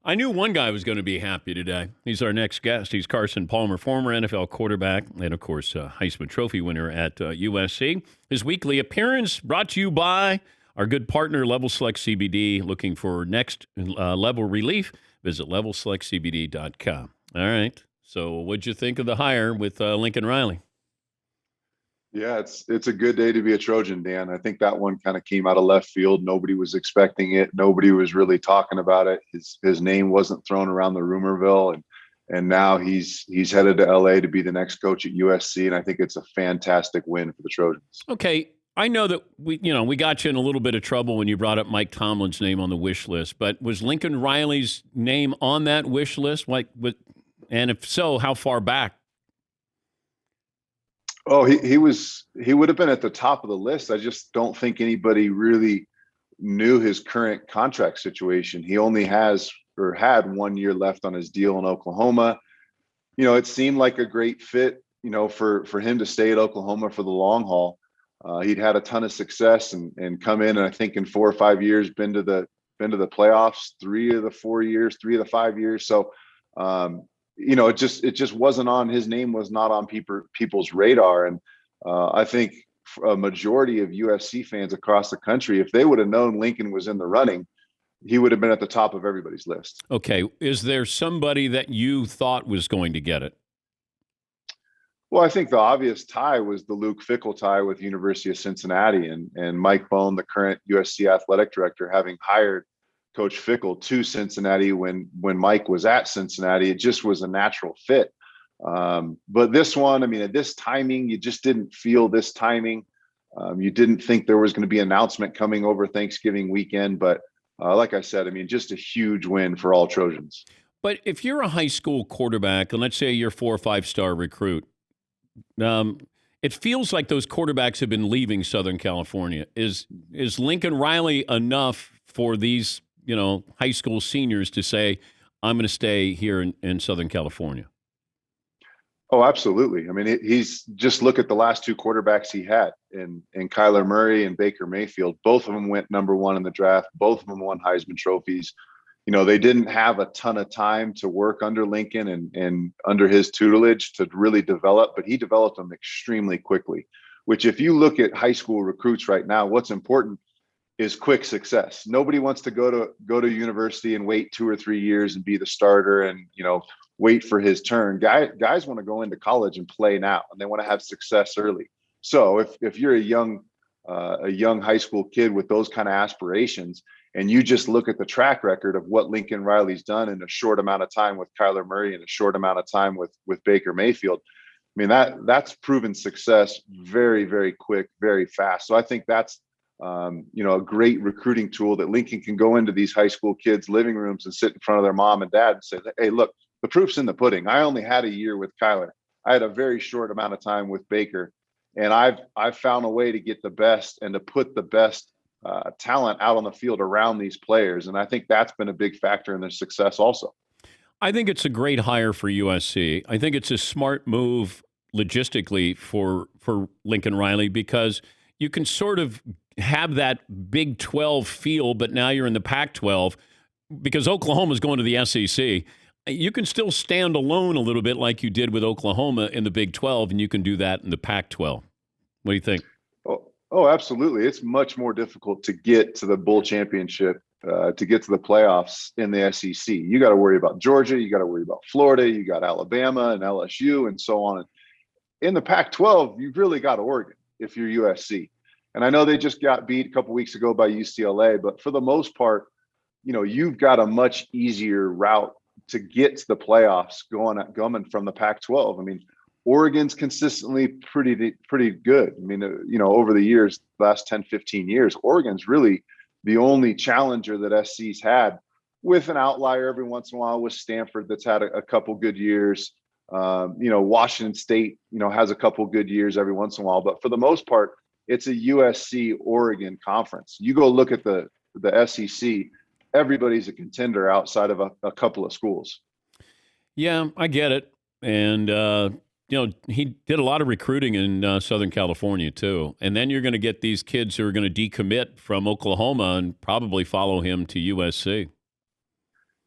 I knew one guy was going to be happy today. He's our next guest. He's Carson Palmer, former NFL quarterback and, of course, Heisman Trophy winner at USC. His weekly appearance brought to you by our good partner, Level Select CBD. Looking for next level relief? Visit levelselectcbd.com. All right. So what'd you think of the hire with Lincoln Riley? Yeah, it's a good day to be a Trojan, Dan. I think that one kind of came out of left field. Nobody was expecting it. Nobody was really talking about it. His name wasn't thrown around the rumorville, and now he's headed to LA to be the next coach at USC, and I think it's a fantastic win for the Trojans. Okay, I know that we got you in a little bit of trouble when you brought up Mike Tomlin's name on the wish list, but was Lincoln Riley's name on that wish list? And if so, how far back? Oh, he would have been at the top of the list. I just don't think anybody really knew his current contract situation. He only has or had 1 year left on his deal in Oklahoma. It seemed like a great fit, for him to stay at Oklahoma for the long haul. He'd had a ton of success and come in, and I think in 4 or 5 years been to the playoffs 3 of the 4 years, 3 of the 5 years. So it just wasn't on, his name was not on people's radar. And I think a majority of USC fans across the country, if they would have known Lincoln was in the running, he would have been at the top of everybody's list. Okay. Is there somebody that you thought was going to get it? Well, I think the obvious tie was the Luke Fickell tie with University of Cincinnati, and Mike Bohn, the current USC athletic director, having hired Coach Fickell to Cincinnati when Mike was at Cincinnati. It just was a natural fit. But this one, at this timing, you just didn't feel this timing. You didn't think there was going to be an announcement coming over Thanksgiving weekend. But like I said, just a huge win for all Trojans. But if you're a high school quarterback, and let's say you're a 4 or 5 star recruit, it feels like those quarterbacks have been leaving Southern California. Is Lincoln Riley enough for these high school seniors to say, I'm going to stay here in Southern California? Oh, absolutely. He's just look at the last 2 quarterbacks he had in Kyler Murray and Baker Mayfield. Both of them went number 1 in the draft. Both of them won Heisman trophies. They didn't have a ton of time to work under Lincoln and under his tutelage to really develop, but he developed them extremely quickly, which if you look at high school recruits right now, what's important is quick success. Nobody wants to go to university and wait 2 or 3 years and be the starter and wait for his turn. Guys want to go into college and play now, and they want to have success early. So if you're a young high school kid with those kind of aspirations, and you just look at the track record of what Lincoln Riley's done in a short amount of time with Kyler Murray and a short amount of time with Baker Mayfield, that's proven success very, very quick, very fast. So I think that's a great recruiting tool that Lincoln can go into these high school kids' living rooms and sit in front of their mom and dad and say, hey, look, the proof's in the pudding. I only had a year with Kyler. I had a very short amount of time with Baker, and I've found a way to get the best and to put the best talent out on the field around these players. And I think that's been a big factor in their success also. I think it's a great hire for USC. I think it's a smart move logistically for Lincoln Riley, because you can sort of have that Big 12 feel, but now you're in the Pac-12 because Oklahoma's going to the SEC. You can still stand alone a little bit like you did with Oklahoma in the Big 12, and you can do that in the Pac-12. What do you think? Oh, absolutely. It's much more difficult to get to the bowl championship, to get to the playoffs in the SEC. You got to worry about Georgia. You got to worry about Florida. You got Alabama and LSU and so on. In the Pac-12, you've really got Oregon if you're USC. And I know they just got beat a couple weeks ago by UCLA, but for the most part, you've got a much easier route to get to the playoffs going from the Pac-12. Oregon's consistently pretty good. Over the years, last 10, 15 years, Oregon's really the only challenger that SC's had, with an outlier every once in a while with Stanford that's had a couple good years. Washington State, has a couple good years every once in a while. But for the most part, it's a USC-Oregon conference. You go look at the SEC, everybody's a contender outside of a couple of schools. Yeah, I get it. And, he did a lot of recruiting in Southern California, too. And then you're going to get these kids who are going to decommit from Oklahoma and probably follow him to USC.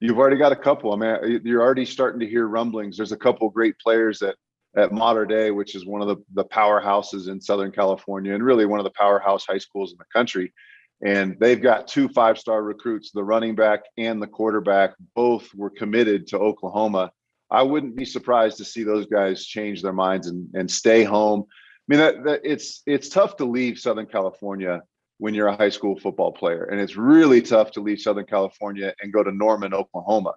You've already got a couple. I mean, you're already starting to hear rumblings. There's a couple great players at Mater Dei, which is one of the powerhouses in Southern California and really one of the powerhouse high schools in the country. And they've got 2 5-star recruits, the running back and the quarterback. Both were committed to Oklahoma. I wouldn't be surprised to see those guys change their minds and stay home. I mean, that it's tough to leave Southern California when you're a high school football player, and it's really tough to leave Southern California and go to Norman, Oklahoma.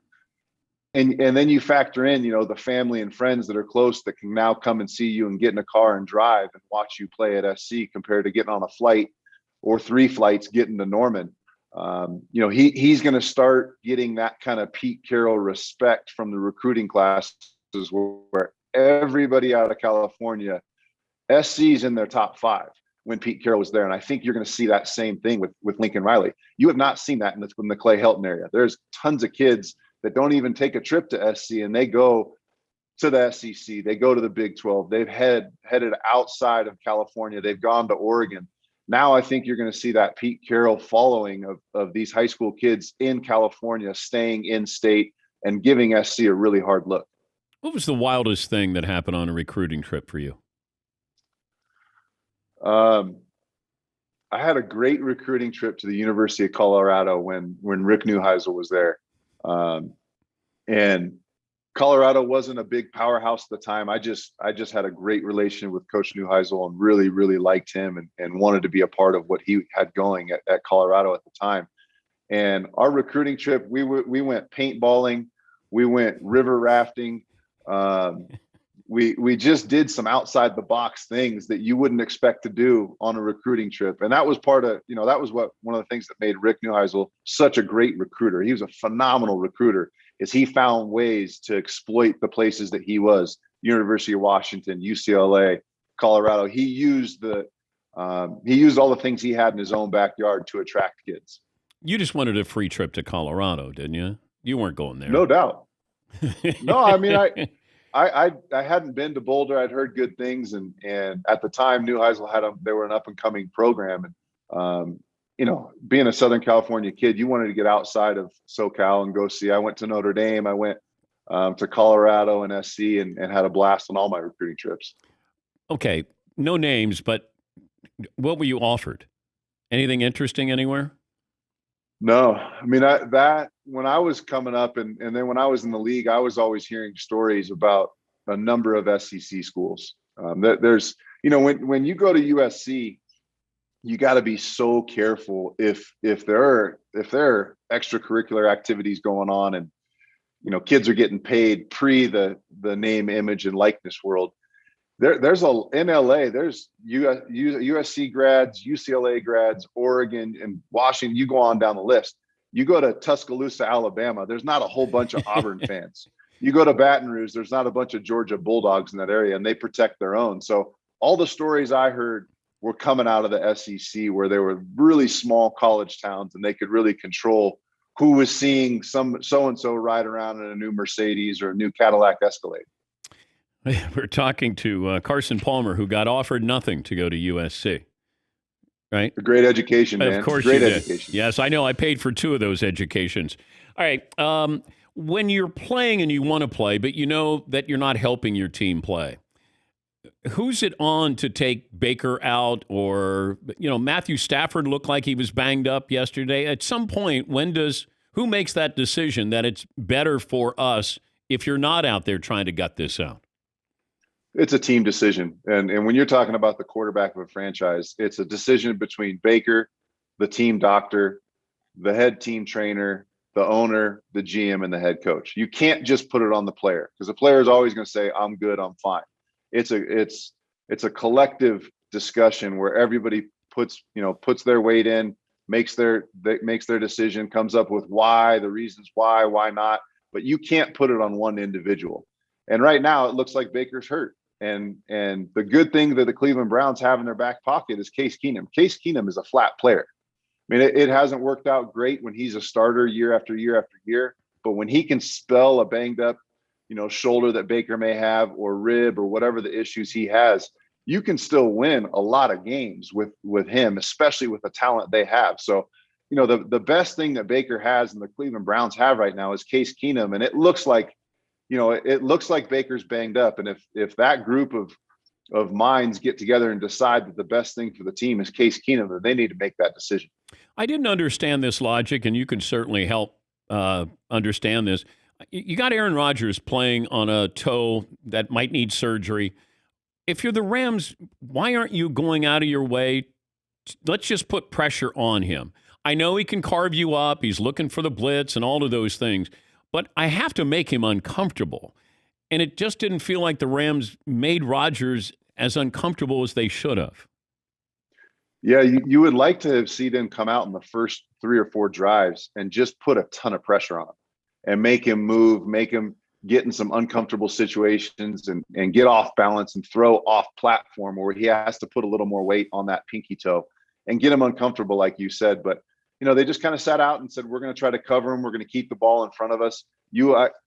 And then you factor in, the family and friends that are close that can now come and see you and get in a car and drive and watch you play at SC compared to getting on a flight or 3 flights getting to Norman. He's going to start getting that kind of Pete Carroll respect from the recruiting classes where everybody out of California, SC's in their top 5 when Pete Carroll was there. And I think you're going to see that same thing with Lincoln Riley. You have not seen that in the Clay Helton area. There's tons of kids that don't even take a trip to SC, and they go to the SEC. They go to the Big 12. They've headed outside of California. They've gone to Oregon. Now I think you're going to see that Pete Carroll following of these high school kids in California staying in state and giving SC a really hard look. What was the wildest thing that happened on a recruiting trip for you? I had a great recruiting trip to the University of Colorado when Rick Neuheisel was there. And Colorado wasn't a big powerhouse at the time. I just had a great relation with Coach Neuheisel and really, really liked him and wanted to be a part of what he had going at Colorado at the time. And our recruiting trip, we went paintballing, we went river rafting. We just did some outside the box things that you wouldn't expect to do on a recruiting trip. And that was part of, that was one of the things that made Rick Neuheisel such a great recruiter. He was a phenomenal recruiter, is he found ways to exploit the places that he was, University of Washington, UCLA, Colorado. He used all the things he had in his own backyard to attract kids. You just wanted a free trip to Colorado, didn't you? You weren't going there. No doubt. No, I mean, I hadn't been to Boulder. I'd heard good things, and at the time, Neuheisel they were an up and coming program, and being a Southern California kid, you wanted to get outside of SoCal and go see. I went to Notre Dame. I went to Colorado and SC, and had a blast on all my recruiting trips. Okay, no names, but what were you offered? Anything interesting anywhere? No, I mean that when I was coming up, and then when I was in the league, I was always hearing stories about a number of SEC schools. There's, when you go to USC, you got to be so careful if there are extracurricular activities going on, and kids are getting paid pre the name, image, and likeness world. There's in LA, there's USC grads, UCLA grads, Oregon and Washington. You go on down the list. You go to Tuscaloosa, Alabama, there's not a whole bunch of Auburn fans. You go to Baton Rouge, there's not a bunch of Georgia Bulldogs in that area, and they protect their own. So all the stories I heard were coming out of the SEC, where they were really small college towns, and they could really control who was seeing some so-and-so ride around in a new Mercedes or a new Cadillac Escalade. We're talking to Carson Palmer, who got offered nothing to go to USC. Right? A great education, man. Of course, great you education. Did. Yes, I know. I paid for 2 of those educations. All right. When you're playing and you want to play, but you know that you're not helping your team play, who's it on to take Baker out? Or, Matthew Stafford looked like he was banged up yesterday. At some point, who makes that decision that it's better for us if you're not out there trying to gut this out? It's a team decision. And when you're talking about the quarterback of a franchise, it's a decision between Baker, the team doctor, the head team trainer, the owner, the GM, and the head coach. You can't just put it on the player, because the player is always going to say, I'm good, I'm fine. It's a collective discussion where everybody puts their weight in, makes their decision, comes up with why, the reasons why not. But you can't put it on one individual. And right now it looks like Baker's hurt. And the good thing that the Cleveland Browns have in their back pocket is Case Keenum. Case Keenum is a flat player. I mean, it hasn't worked out great when he's a starter year after year after year, but when he can spell a banged up, shoulder that Baker may have, or rib, or whatever the issues he has, you can still win a lot of games with him, especially with the talent they have. So, the best thing that Baker has and the Cleveland Browns have right now is Case Keenum. And it looks like, it looks like Baker's banged up. And if that group of minds get together and decide that the best thing for the team is Case Keenum, then they need to make that decision. I didn't understand this logic, and you can certainly help understand this. You got Aaron Rodgers playing on a toe that might need surgery. If you're the Rams, why aren't you going out of your way? Let's just put pressure on him. I know he can carve you up. He's looking for the blitz and all of those things, but I have to make him uncomfortable. And it just didn't feel like the Rams made Rodgers as uncomfortable as they should have. Yeah, you would like to see them come out in the first 3 or 4 drives and just put a ton of pressure on him and make him move, make him get in some uncomfortable situations and get off balance and throw off platform where he has to put a little more weight on that pinky toe and get him uncomfortable, like you said. But, they just kind of sat out and said, we're going to try to cover him. We're going to keep the ball in front of us.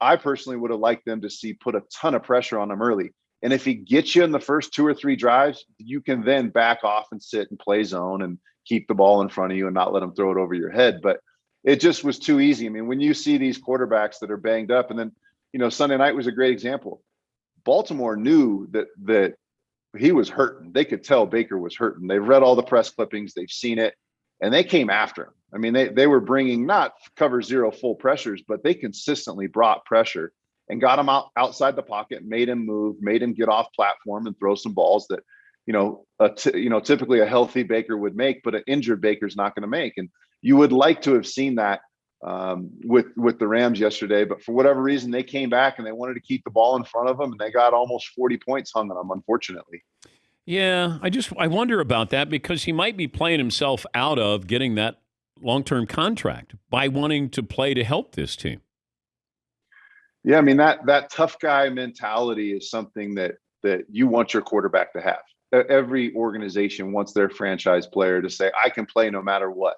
I personally would have liked them to put a ton of pressure on him early. And if he gets you in the first 2 or 3 drives, you can then back off and sit and play zone and keep the ball in front of you and not let him throw it over your head. But it just was too easy. I mean, when you see these quarterbacks that are banged up, and then, Sunday night was a great example. Baltimore knew that he was hurting. They could tell Baker was hurting. They've read all the press clippings. They've seen it. And they came after him. I mean, they were bringing not cover zero full pressures, but they consistently brought pressure and got him outside the pocket, made him move, made him get off platform and throw some balls that, typically a healthy Baker would make, but an injured Baker's not going to make. And you would like to have seen that with the Rams yesterday, but for whatever reason, they came back and they wanted to keep the ball in front of them, and they got almost 40 points hung on them, unfortunately. Yeah, I wonder about that because he might be playing himself out of getting that long-term contract by wanting to play to help this team. Yeah, I mean, that tough guy mentality is something that you want your quarterback to have. Every organization wants their franchise player to say, I can play no matter what.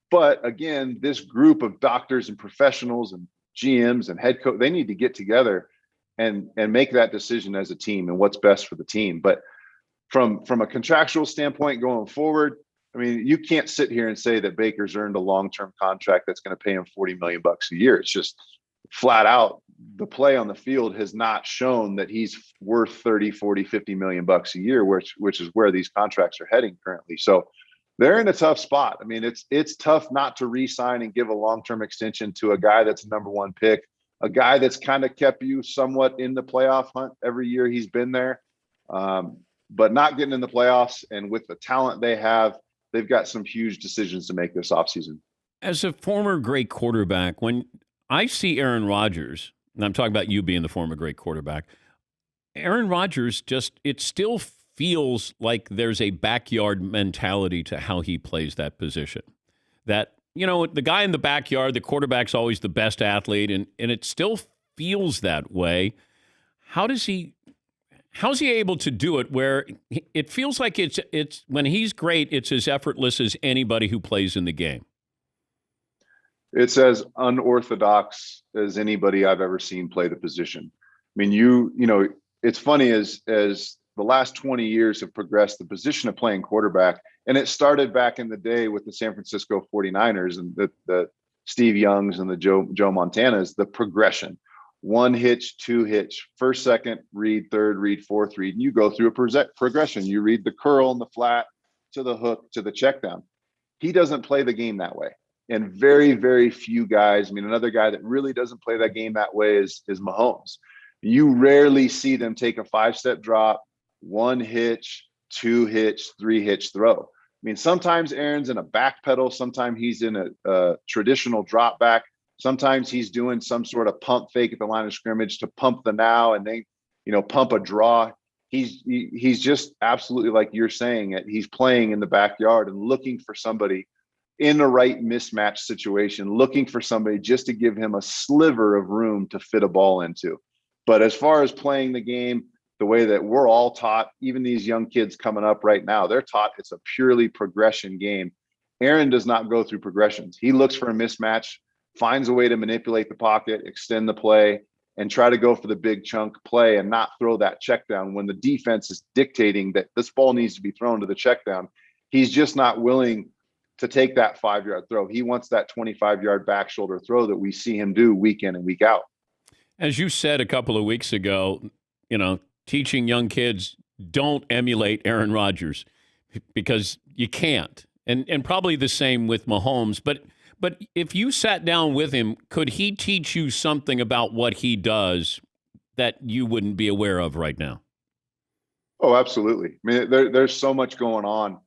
But again, this group of doctors and professionals and GMs and head coach, they need to get together and make that decision as a team and what's best for the team. But from a contractual standpoint going forward, I mean, you can't sit here and say that Baker's earned a long-term contract that's going to pay him $40 million a year. It's just flat out. The play on the field has not shown that he's worth 30, 40, 50 million bucks a year, which is where these contracts are heading currently. So they're in a tough spot. I mean, it's tough not to re-sign and give a long-term extension to a guy that's a number 1 pick, a guy that's kind of kept you somewhat in the playoff hunt every year he's been there. But not getting in the playoffs, and with the talent they have, they've got some huge decisions to make this offseason. As a former great quarterback, when I see Aaron Rodgers, and I'm talking about you being the former great quarterback, Aaron Rodgers it still feels like there's a backyard mentality to how he plays that position. That, the guy in the backyard, the quarterback's always the best athlete, and it still feels that way. How's he able to do it where it feels like it's when he's great, it's as effortless as anybody who plays in the game? It's as unorthodox as anybody I've ever seen play the position. I mean, it's funny as the last 20 years have progressed, the position of playing quarterback, and it started back in the day with the San Francisco 49ers and the Steve Youngs and the Joe Montanas, the progression. 1 hitch, 2 hitch, first, second, read, third, read, fourth, read, and you go through a progression. You read the curl and the flat to the hook to the check down. He doesn't play the game that way. And very, very few guys. I mean, another guy that really doesn't play that game that way is Mahomes. You rarely see them take a 5-step drop, 1 hitch, 2 hitch, 3 hitch throw. I mean, sometimes Aaron's in a back pedal. Sometimes he's in a traditional drop back. Sometimes he's doing some sort of pump fake at the line of scrimmage to pump the now and then, pump a draw. He's just absolutely, like you're saying, he's playing in the backyard and looking for somebody in the right mismatch situation, looking for somebody just to give him a sliver of room to fit a ball into. But as far as playing the game, the way that we're all taught, even these young kids coming up right now, they're taught it's a purely progression game. Aaron does not go through progressions. He looks for a mismatch, finds a way to manipulate the pocket, extend the play, and try to go for the big chunk play and not throw that check down when the defense is dictating that this ball needs to be thrown to the check down. He's just not willing to take that 5-yard throw. He wants that 25-yard back shoulder throw that we see him do week in and week out. As you said a couple of weeks ago, teaching young kids, don't emulate Aaron Rodgers because you can't. And probably the same with Mahomes. But if you sat down with him, could he teach you something about what he does that you wouldn't be aware of right now? Oh, absolutely. I mean, there's so much going on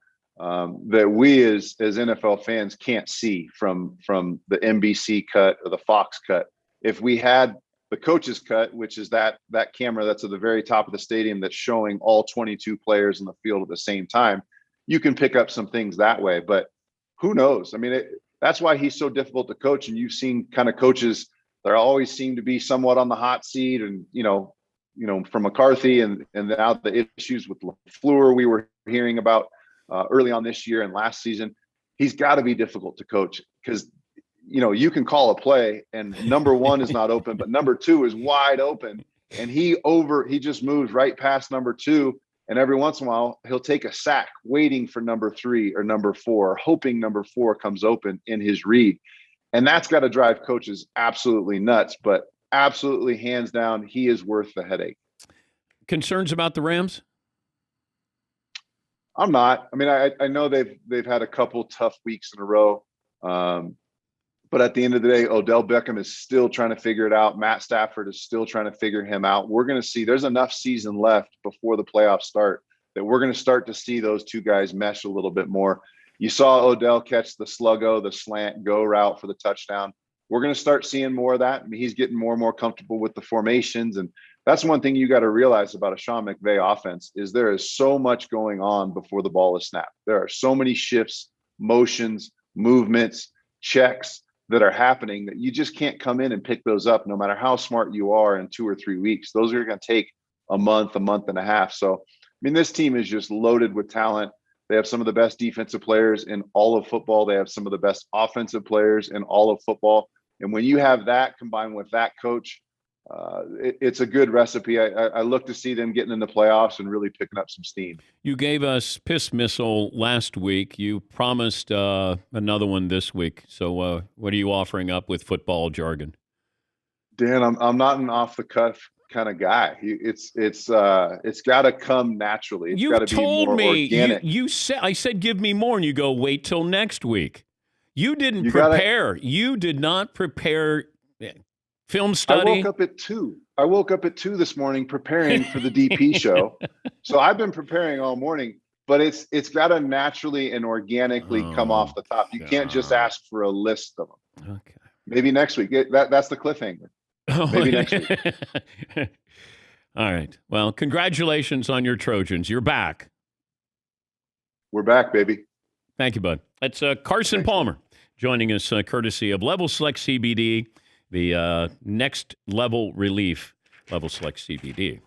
that we as NFL fans can't see from the NBC cut or the Fox cut. If we had the coach's cut, which is that camera that's at the very top of the stadium that's showing all 22 players in the field at the same time, you can pick up some things that way. But who knows? I mean, that's why he's so difficult to coach. And you've seen kind of coaches that always seem to be somewhat on the hot seat, and from McCarthy and now the issues with LaFleur we were hearing about early on this year and last season. He's got to be difficult to coach because you can call a play and number one is not open, but number two is wide open, and he just moves right past number two, and every once in a while he'll take a sack waiting for number three or number four, hoping number four comes open in his read. And that's got to drive coaches absolutely nuts, but absolutely hands down, he is worth the headache. Concerns about the Rams? I'm not. I mean, I know they've had a couple tough weeks in a row. But at the end of the day, Odell Beckham is still trying to figure it out. Matt Stafford is still trying to figure him out. We're going to see there's enough season left before the playoffs start that we're going to start to see those two guys mesh a little bit more. You saw Odell catch the sluggo, the slant go route for the touchdown. We're going to start seeing more of that. I mean, he's getting more and more comfortable with the formations. And that's one thing you got to realize about a Sean McVay offense is there is so much going on before the ball is snapped. There are so many shifts, motions, movements, checks that are happening that you just can't come in and pick those up no matter how smart you are in 2 or 3 weeks. Those are going to take a month and a half. So, I mean, this team is just loaded with talent. They have some of the best defensive players in all of football. They have some of the best offensive players in all of football. And when you have that combined with that coach, it's a good recipe. I look to see them getting in the playoffs and really picking up some steam. You gave us piss missile last week. You promised another one this week. So what are you offering up with football jargon? Dan, I'm not an off the cuff kind of guy. It's got to come naturally. It's got to be more organic. You said I said give me more, and you go wait till next week. You didn't prepare. You did not prepare. Film study. I woke up at 2 this morning preparing for the DP show. So I've been preparing all morning, but it's got to naturally and organically come off the top. You can't just ask for a list of them. Okay. Maybe next week. That's the cliffhanger. Maybe next week. All right. Well, congratulations on your Trojans. You're back. We're back, baby. Thank you, bud. That's Carson Palmer joining us courtesy of Level Select CBD. The next level relief, Level Select CBD.